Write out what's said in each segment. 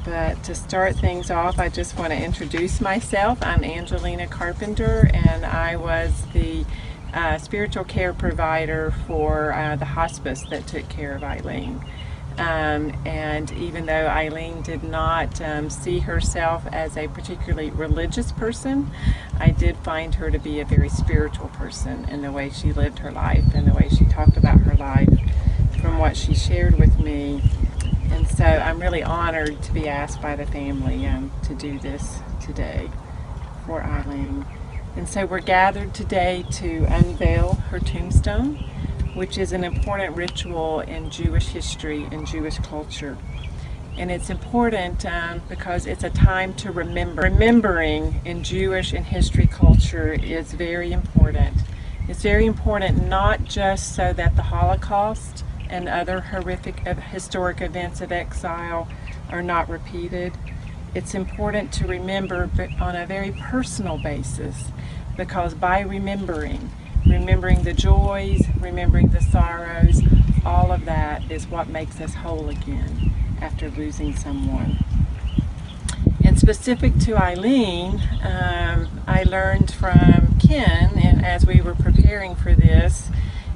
But to start things off, I just want to introduce myself. I'm Angelina Carpenter, and I was the spiritual care provider for the hospice that took care of Eileen. And even though Eileen did not see herself as a particularly religious person, I did find her to be a very spiritual person in the way she lived her life and the way she talked about her life from what she shared with me. And so I'm really honored to be asked by the family to do this today for Eileen. And so we're gathered today to unveil her tombstone, which is an important ritual in Jewish history and Jewish culture. And it's important because it's a time to remember. Remembering in Jewish and history culture is very important. It's very important not just so that the Holocaust and other horrific historic events of exile are not repeated. It's important to remember on a very personal basis, because by remembering the joys, remembering the sorrows, all of that is what makes us whole again after losing someone. And specific to Eileen, I learned from Ken, and as we were preparing for this,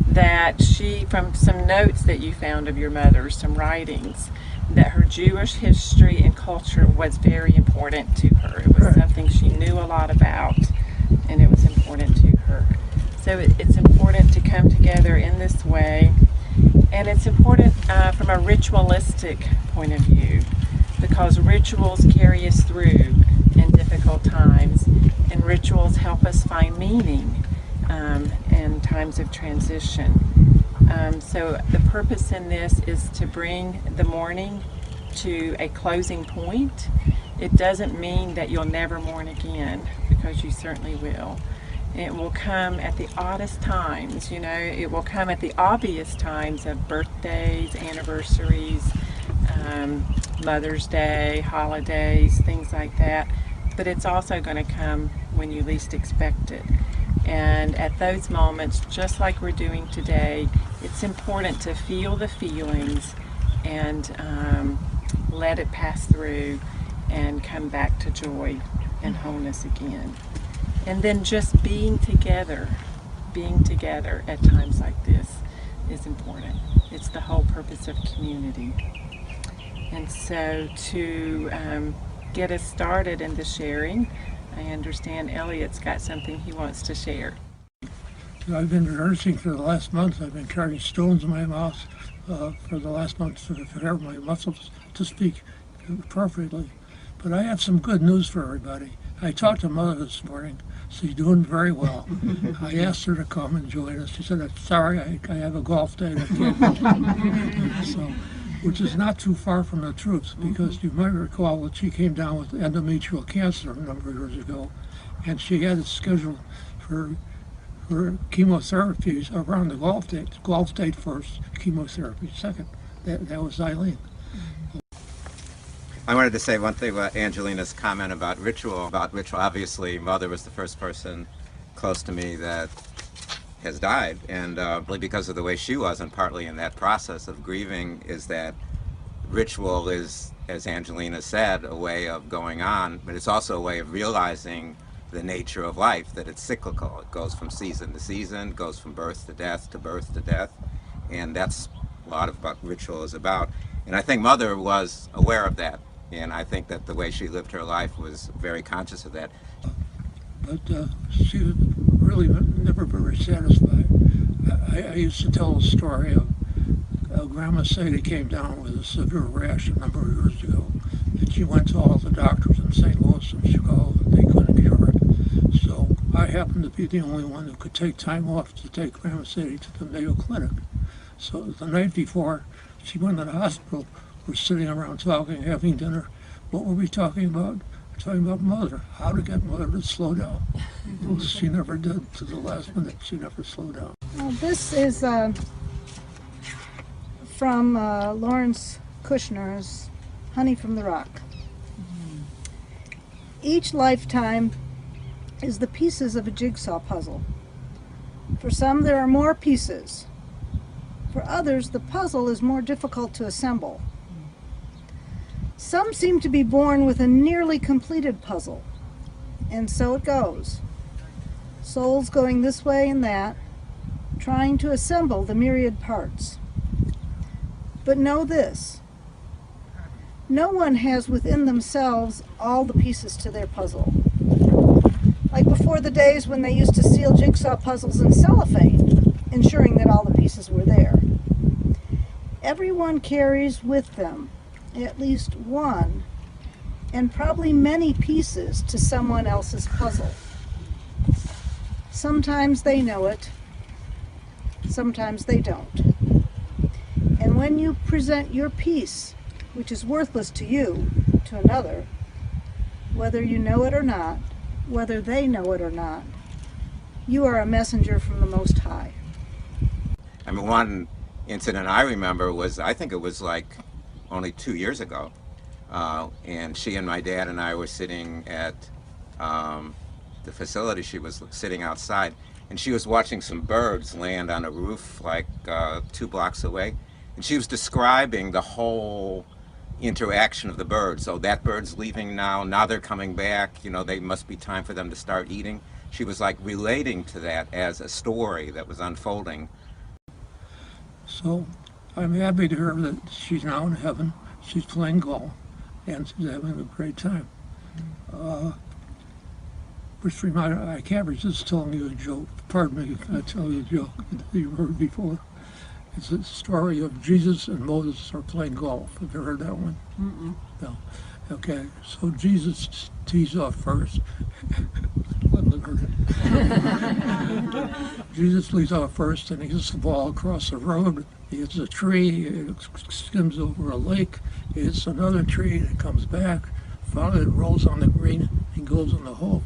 that she, from some notes that you found of your mother, some writings, that her Jewish history and culture was very important to her. It was something she knew a lot about, and it was important to her. So it's important to come together in this way, and it's important from a ritualistic point of view, because rituals carry us through in difficult times, and rituals help us find meaning in times of transition. So the purpose in this is to bring the mourning to a closing point. It doesn't mean that you'll never mourn again, because you certainly will. It will come at the oddest times, you know, it will come at the obvious times of birthdays, anniversaries, Mother's Day, holidays, things like that. But it's also going to come when you least expect it. And at those moments, just like we're doing today, it's important to feel the feelings and let it pass through and come back to joy and wholeness again. And then just being together at times like this is important. It's the whole purpose of community. And so to get us started in the sharing, I understand Elliot's got something he wants to share. I've been nursing for the last month. I've been carrying stones in my mouth for the last month to prepare my muscles to speak appropriately. But I have some good news for everybody. I talked to Mother this morning. She's doing very well. I asked her to come and join us. She said, "I'm sorry, I have a golf day and I can't go." So, which is not too far from the truth, because you might recall that she came down with endometrial cancer a number of years ago, and she had it scheduled for chemotherapies around the golf date first, chemotherapy second. That was Eileen. I wanted to say one thing about Angelina's comment about ritual. Obviously, Mother was the first person close to me that has died, and partly because of the way she was, and partly in that process of grieving, is that ritual is, as Angelina said, a way of going on, but it's also a way of realizing the nature of life, that it's cyclical. It goes from season to season, goes from birth to death to birth to death, and that's a lot of what ritual is about. And I think Mother was aware of that. And I think that the way she lived her life was very conscious of that. But she was really never very satisfied. I used to tell a story of Grandma Sadie came down with a severe rash a number of years ago. And she went to all the doctors in St. Louis and Chicago, and they couldn't cure it. So I happened to be the only one who could take time off to take Grandma Sadie to the Mayo Clinic. So the night before she went to the hospital, we're sitting around talking, having dinner. What were we talking about? We're talking about Mother, how to get Mother to slow down. Well, she never did. To the last minute, she never slowed down. This is from Lawrence Kushner's Honey from the Rock. Each lifetime is the pieces of a jigsaw puzzle. For some, there are more pieces. For others, the puzzle is more difficult to assemble. Some seem to be born with a nearly completed puzzle, and so it goes. Souls going this way and that, trying to assemble the myriad parts. But know this: no one has within themselves all the pieces to their puzzle. Like before the days when they used to seal jigsaw puzzles in cellophane, ensuring that all the pieces were there. Everyone carries with them at least one, and probably many pieces to someone else's puzzle. Sometimes they know it, sometimes they don't. And when you present your piece, which is worthless to you, to another, whether you know it or not, whether they know it or not, you are a messenger from the Most High. I mean, one incident I remember was, I think it was like only 2 years ago, and she and my dad and I were sitting at the facility. She was sitting outside, and she was watching some birds land on a roof like 2 blocks away, and she was describing the whole interaction of the birds. So that bird's leaving now they're coming back, you know, they must be time for them to start eating. She was like relating to that as a story that was unfolding. So I'm happy to hear that she's now in heaven. She's playing golf, and she's having a great time. Which I can't resist telling you a joke. Pardon me if I tell you a joke that you heard before. It's a story of Jesus and Moses are playing golf. Have you heard that one? Mm-mm. No. Okay, so Jesus tees off first. Let me heard it. Jesus leads off first, and he hits the ball across the road. He hits a tree, it skims over a lake, he hits another tree, and it comes back. Finally, it rolls on the green and goes in the hole.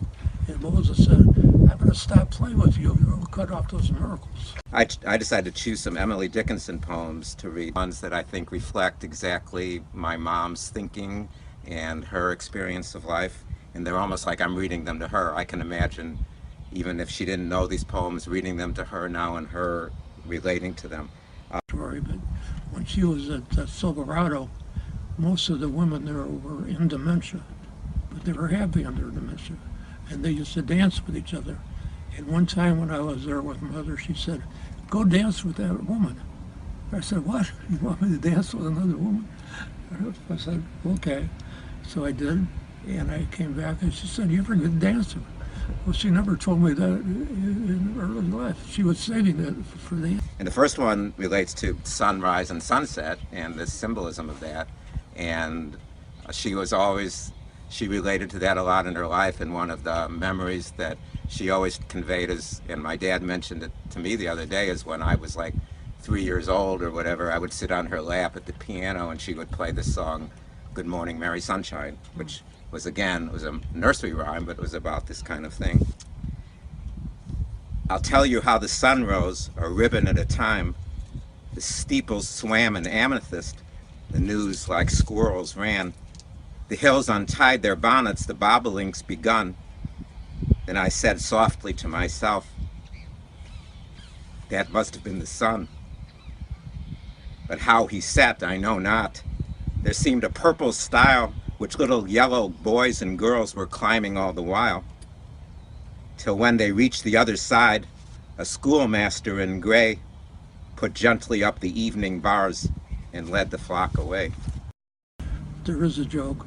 And Moses said, I'm going to stop playing with you. You'll cut off those miracles. I decided to choose some Emily Dickinson poems to read, ones that I think reflect exactly my mom's thinking and her experience of life. And they're almost like I'm reading them to her. I can imagine, even if she didn't know these poems, reading them to her now and her relating to them. Story, but when she was at Silverado, most of the women there were in dementia, but they were happy under dementia, and they used to dance with each other. And one time when I was there with Mother, she said, go dance with that woman. I said, what? You want me to dance with another woman? I said, okay. So I did, and I came back, and she said, you're a good dancer. Well, she never told me that in early life. She was saving that for the end. And the first one relates to sunrise and sunset and the symbolism of that. And she related to that a lot in her life. And one of the memories that she always conveyed is, and my dad mentioned it to me the other day, is when I was like 3 years old or whatever, I would sit on her lap at the piano and she would play this song, Good Morning, Merry Sunshine, which was, again, it was a nursery rhyme, but it was about this kind of thing. I'll tell you how the sun rose, a ribbon at a time. The steeples swam in amethyst. The news like squirrels ran. The hills untied their bonnets, the bobolinks begun. Then I said softly to myself, that must have been the sun. But how he set, I know not. There seemed a purple stile, which little yellow boys and girls were climbing all the while. Till when they reached the other side, a schoolmaster in gray put gently up the evening bars and led the flock away. There is a joke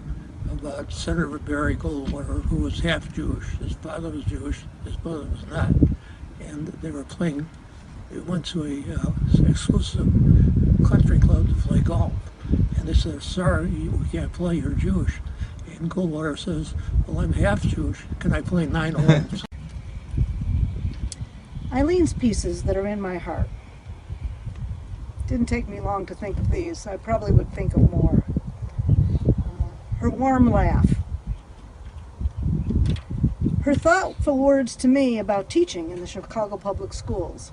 about Senator Barry Goldwater, who was half Jewish. His father was Jewish, his mother was not. And they were playing, they went to a exclusive country club to play golf. And they said, sorry, we can't play, you're Jewish. And Goldwater says, well, I'm half Jewish, can I play 9 holes? Eileen's pieces that are in my heart. Didn't take me long to think of these. I probably would think of more. Her warm laugh. Her thoughtful words to me about teaching in the Chicago Public Schools.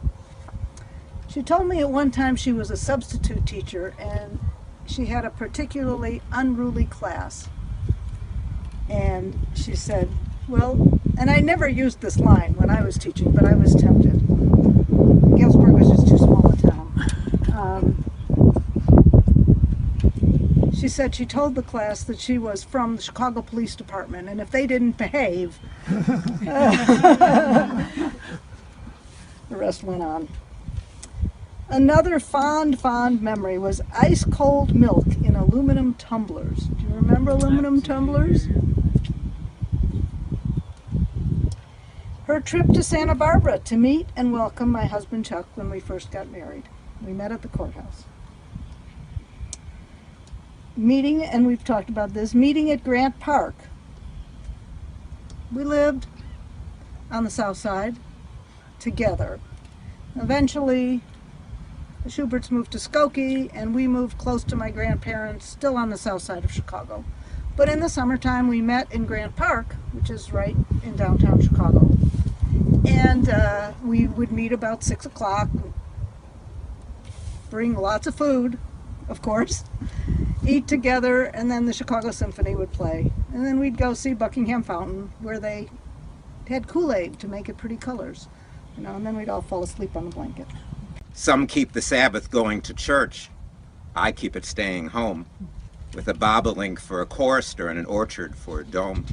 She told me at one time she was a substitute teacher and she had a particularly unruly class. And she said, well, and I never used this line when I was teaching, but I was tempted. Galesburg was just too small a town. She said she told the class that she was from the Chicago Police Department, and if they didn't behave, the rest went on. Another fond memory was ice-cold milk in aluminum tumblers. Do you remember aluminum tumblers? Her trip to Santa Barbara to meet and welcome my husband Chuck when we first got married. We met at the courthouse. Meeting, and we've talked about this, meeting at Grant Park. We lived on the south side together. Eventually, the Schuberts moved to Skokie, and we moved close to my grandparents, still on the south side of Chicago. But in the summertime, we met in Grant Park, which is right in downtown Chicago. And we would meet about 6 o'clock, bring lots of food, of course, eat together, and then the Chicago Symphony would play. And then we'd go see Buckingham Fountain, where they had Kool-Aid to make it pretty colors. You know, and then we'd all fall asleep on the blanket. Some keep the Sabbath going to church. I keep it staying home, with a bobolink for a chorister and an orchard for a dome.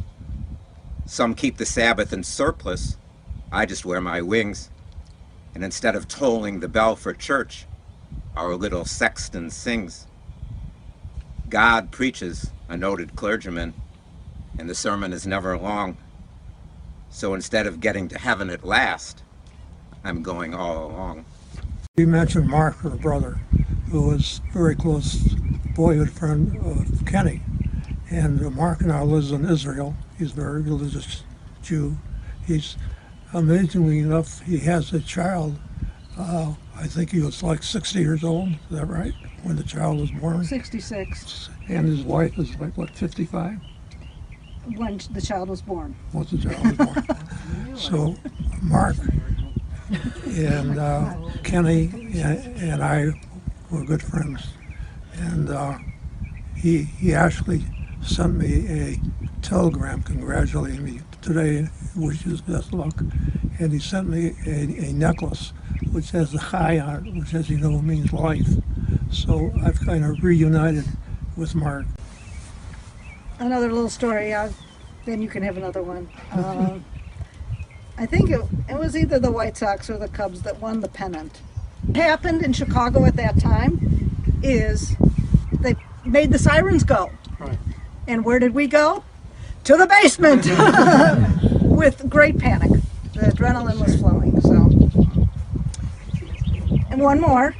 Some keep the Sabbath in surplice. I just wear my wings. And instead of tolling the bell for church, our little sexton sings. God preaches, a noted clergyman, and the sermon is never long. So instead of getting to heaven at last, I'm going all along. You mentioned Mark, her brother, who was a very close boyhood friend of Kenny. And Mark now lives in Israel. He's a very religious Jew. He's, amazingly enough, he has a child. I think he was like 60 years old. Is that right? When the child was born? 66, And his wife is like, what, 55? when the child was born. Once the child was born. So Mark and Kenny and I were good friends. And he actually sent me a telegram congratulating me today, wishes best luck. And he sent me a necklace which has a chai on it, which, as you know, means life. So I've kind of reunited with Mark. Another little story, then you can have another one. I think it was either the White Sox or the Cubs that won the pennant. What happened in Chicago at that time is they made the sirens go. Right. And where did we go? To the basement with great panic. The adrenaline was flowing. So, and one more.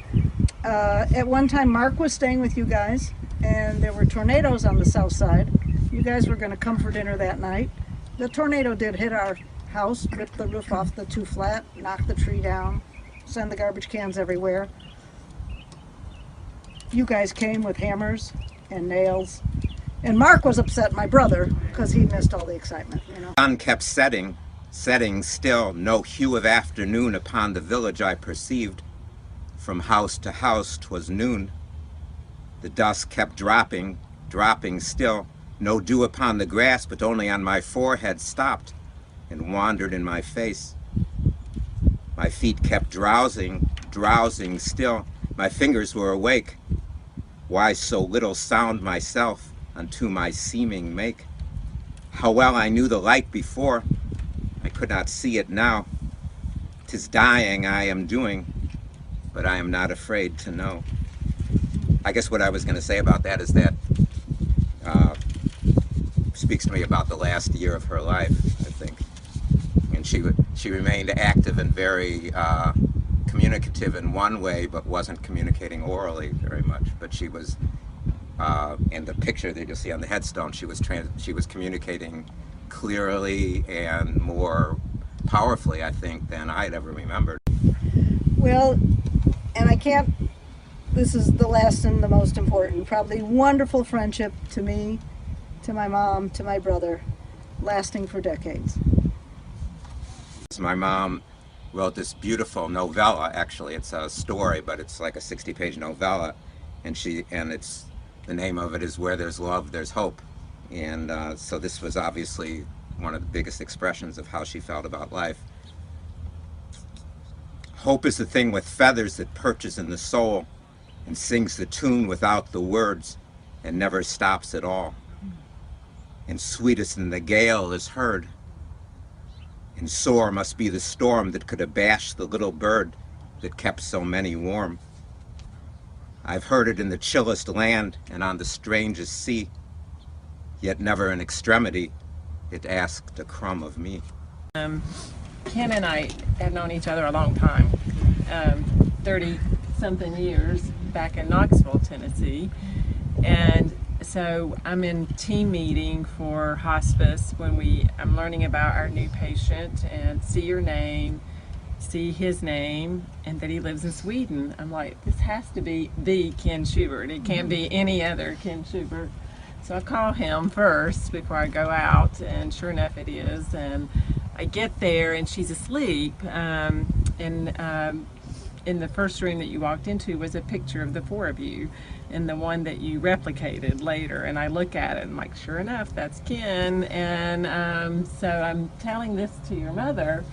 At one time, Mark was staying with you guys, and there were tornadoes on the south side. You guys were going to come for dinner that night. The tornado did hit our house, ripped the roof off the 2-flat, knocked the tree down, sent the garbage cans everywhere. You guys came with hammers and nails. And Mark was upset, my brother, because he missed all the excitement, you know. Sun kept setting still, no hue of afternoon upon the village I perceived. From house to house 'twas noon. The dust kept dropping still, no dew upon the grass, but only on my forehead stopped and wandered in my face. My feet kept drowsing still, my fingers were awake. Why so little sound myself unto my seeming make? How well I knew the light before, I could not see it now. 'Tis dying I am doing, but I am not afraid to know. I guess what I was going to say about that is that speaks to me about the last year of her life, I think. And she remained active and very communicative in one way, but wasn't communicating orally very much. But she was, in the picture that you'll see on the headstone, she was communicating clearly and more powerfully, I think, than I'd ever remembered. Well, and I can't, this is the last and the most important, probably wonderful friendship to me, to my mom, to my brother, lasting for decades. My mom wrote this beautiful novella. Actually, it's a story, but it's like a 60-page novella, and it's the name of it is Where There's Love, There's Hope. And so this was obviously one of the biggest expressions of how she felt about life. Hope is the thing with feathers that perches in the soul and sings the tune without the words. and never stops at all. And sweetest in the gale is heard, and sore must be the storm that could abash the little bird that kept so many warm. I've heard it in the chillest land and on the strangest sea, yet never in extremity it asked a crumb of me. Ken and I have known each other a long time, 30-something years back in Knoxville, Tennessee. And so I'm in team meeting for hospice when I'm learning about our new patient and see your name, see his name, and that he lives in Sweden. I'm like, this has to be the Ken Schubert. It can't be any other Ken Schubert. So I call him first before I go out, and sure enough it is. And I get there and she's asleep. In the first room that you walked into was a picture of the four of you, and the one that you replicated later. And I look at it and I'm like, sure enough, that's Ken. And so I'm telling this to your mother,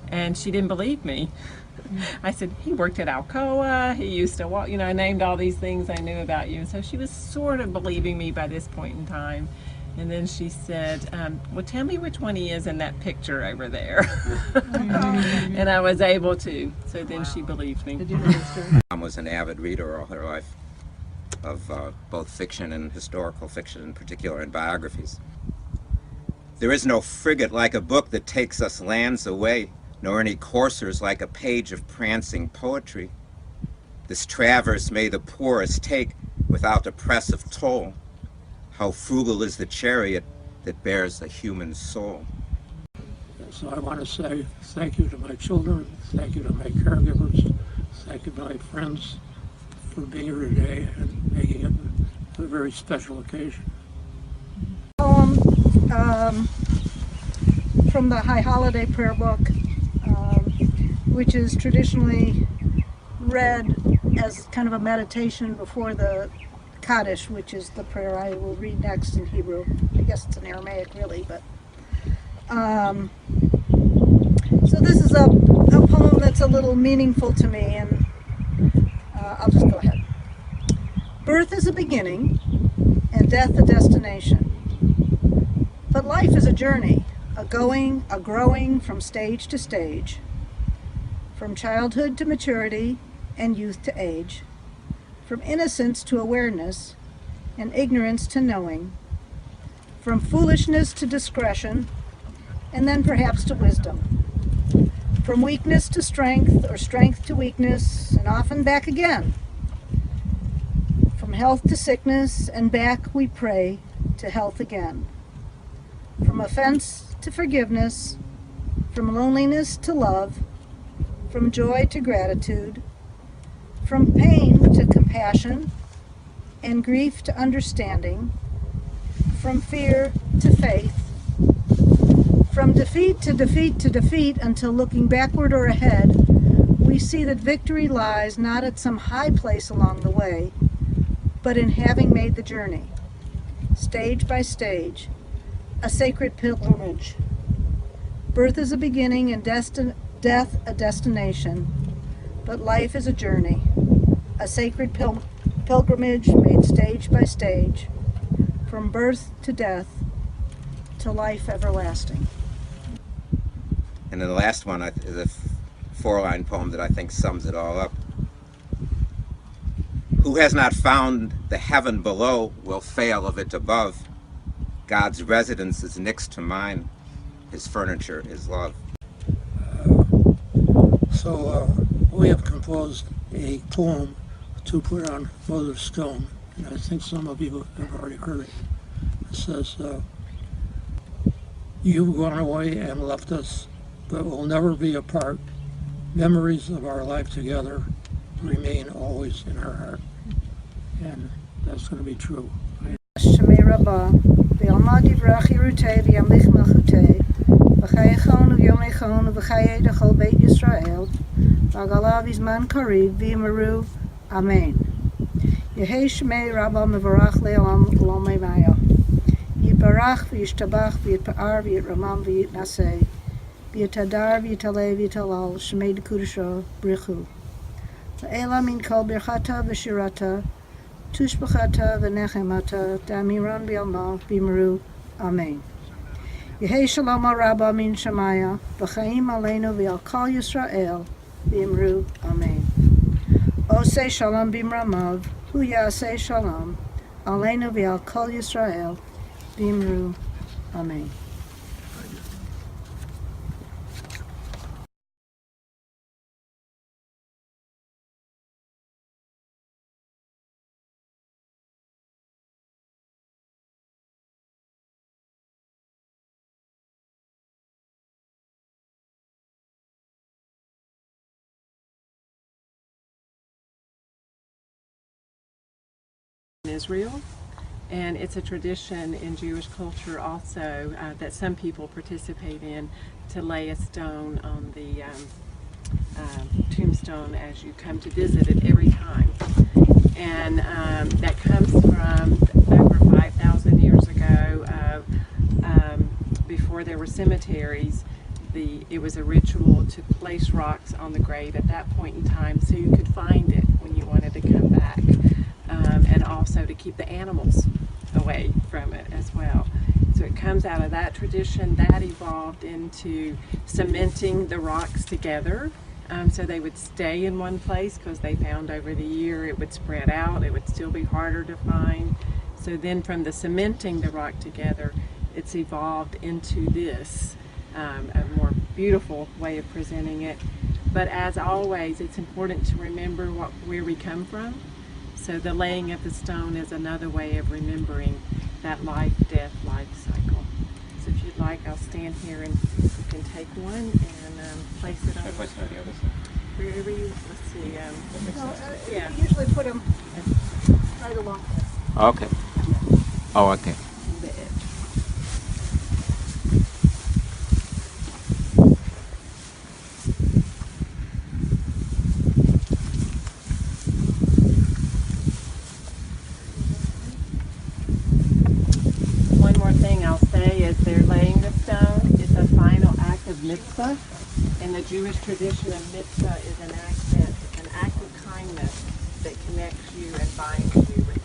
and she didn't believe me. I said, he worked at Alcoa, he used to walk, I named all these things I knew about you. And so she was sort of believing me by this point in time. And then she said, well, tell me which one he is in that picture over there. And I was able to. So then she believed me. Did you register? Mom was an avid reader all her life of both fiction and historical fiction in particular, and biographies. There is no frigate like a book that takes us lands away, nor any coursers like a page of prancing poetry. This traverse may the poorest take without the press of toll. How frugal is the chariot that bears a human soul. So I want to say thank you to my children, thank you to my caregivers, thank you to my friends for being here today and making it a very special occasion. Poem from the High Holiday Prayer Book, which is traditionally read as kind of a meditation before the Kaddish, which is the prayer I will read next in Hebrew. I guess it's in Aramaic, really, but so this is a poem that's a little meaningful to me, and I'll just go ahead. Birth is a beginning, and death a destination. But life is a journey, a going, a growing from stage to stage, from childhood to maturity and youth to age, from innocence to awareness and ignorance to knowing, from foolishness to discretion, and then perhaps to wisdom, from weakness to strength or strength to weakness, and often back again, from health to sickness, and back we pray to health again, from offense to forgiveness, from loneliness to love, from joy to gratitude, from pain to compassion, and grief to understanding, from fear to faith, from defeat to defeat to defeat, until looking backward or ahead, we see that victory lies not at some high place along the way, but in having made the journey, stage by stage, a sacred pilgrimage. Birth is a beginning and death a destination, but life is a journey, a sacred pilgrimage made stage by stage, from birth to death to life everlasting. And then the last one is a four-line poem that I think sums it all up. Who has not found the heaven below will fail of it above. God's residence is next to mine. His furniture is love. We have composed a poem to put on Mother's Stone, and I think some of you have already heard it. It says, you've gone away and left us, but we'll never be apart. Memories of our life together remain always in our heart. And that's going to be true. Shemei Rabbah, v'yalmad yivrach yirutei v'yamlich melchutei, v'chayechon v'yomechon v'chayei d'chol Beit Yisrael, v'agalav izman kariv v'yimaru, Amen. Yehei Shemei Rabbah mevarach le'olam l'omei maya. Yibarach v'yishtabach v'yitpa'ar v'yitramam v'yitnaseh, v'yitadar v'yitaleh v'yitalal, Shemei d'kudusho brichu. V'ela min kol birchata v'shirata, tushbachata v'nechemata damiron b'yalma b'imru. Amen. Yehi shalom rabba min shamaya v'chaim aleinu v'al kol Yisrael b'imru. Amen. Oseh shalom b'mramav hu yaseh shalom aleinu v'al kol Yisrael b'imru. Amen. Israel, and it's a tradition in Jewish culture also that some people participate in to lay a stone on the tombstone as you come to visit it every time. And that comes from over 5,000 years ago, before there were cemeteries. It was a ritual to place rocks on the grave at that point in time so you could find it when you wanted to come back. And also to keep the animals away from it as well. So it comes out of that tradition. That evolved into cementing the rocks together so they would stay in one place, because they found over the year it would spread out, it would still be harder to find. So then from the cementing the rock together, it's evolved into this, a more beautiful way of presenting it. But as always, it's important to remember where we come from. So the laying of the stone is another way of remembering that life, death, life cycle. So if you'd like, I'll stand here and you can take one and place it on. Should I place it on the other side? Wherever you, let's see. Yeah. We usually put them right along Okay. Oh, okay. The edge. One more thing I'll say is they're laying the stone. It's a final act of mitzvah. In the Jewish tradition, a mitzvah is an act of kindness that connects you and binds you with